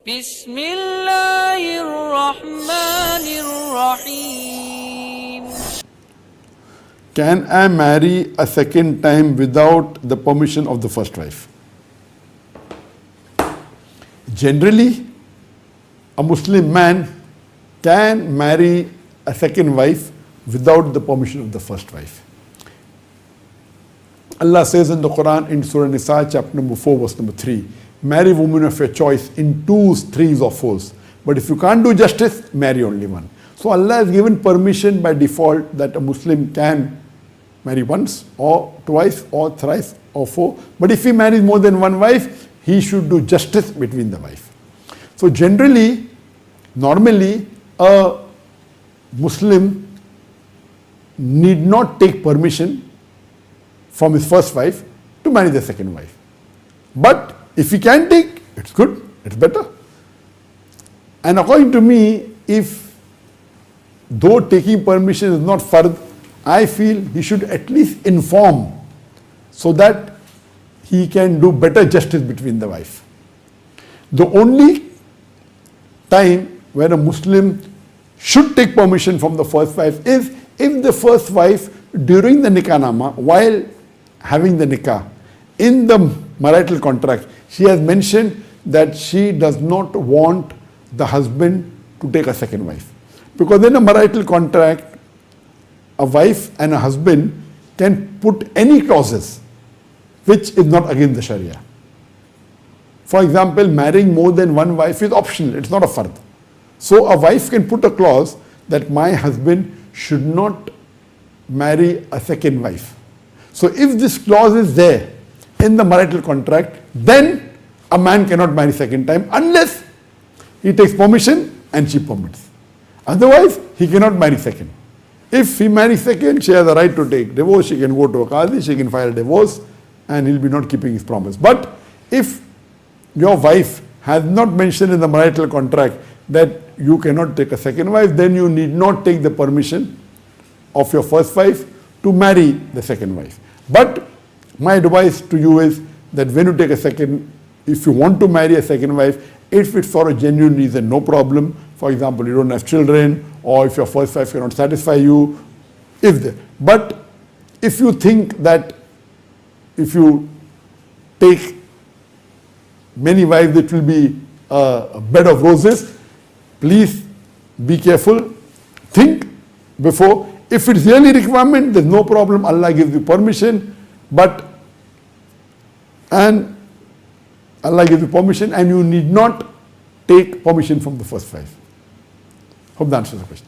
Bismillahirrahmanirrahim. Can I marry a second time without the permission of the first wife? Generally, a Muslim man can marry a second wife without the permission of the first wife. Allah says in the Quran in Surah Nisa chapter number 4 verse number 3, marry women of your choice in twos, threes or fours. But if you can't do justice, marry only one. So Allah has given permission by default that a Muslim can marry once or twice or thrice or four. But if he marries more than one wife, he should do justice between the wife. So generally, normally, a Muslim need not take permission from his first wife to marry the second wife. But if he can take, it's good, it's better. And according to me, if though taking permission is not fard, I feel he should at least inform so that he can do better justice between the wife. The only time where a Muslim should take permission from the first wife is if the first wife during the nikah nama, while having the nikah, in the marital contract, she has mentioned that she does not want the husband to take a second wife. Because in a marital contract, a wife and a husband can put any clauses which is not against the Sharia. For example, marrying more than one wife is optional, it's not a fard. So a wife can put a clause that my husband should not marry a second wife. So if this clause is there in the marital contract, then a man cannot marry second time unless he takes permission and she permits. Otherwise, he cannot marry second. If he marries second, she has the right to take divorce, she can go to a qadi, she can file a divorce and he'll be not keeping his promise. But if your wife has not mentioned in the marital contract that you cannot take a second wife, then you need not take the permission of your first wife to marry the second wife. But my advice to you is that when you take a second, if you want to marry a second wife, if it's for a genuine reason, no problem. For example, you don't have children, or if your first wife cannot satisfy you, but if you think that if you take many wives, it will be a bed of roses, please be careful, think before. If it's really requirement, there's no problem, Allah gives you permission, and Allah gives you permission and you need not take permission from the first wife. Hope that answers the question.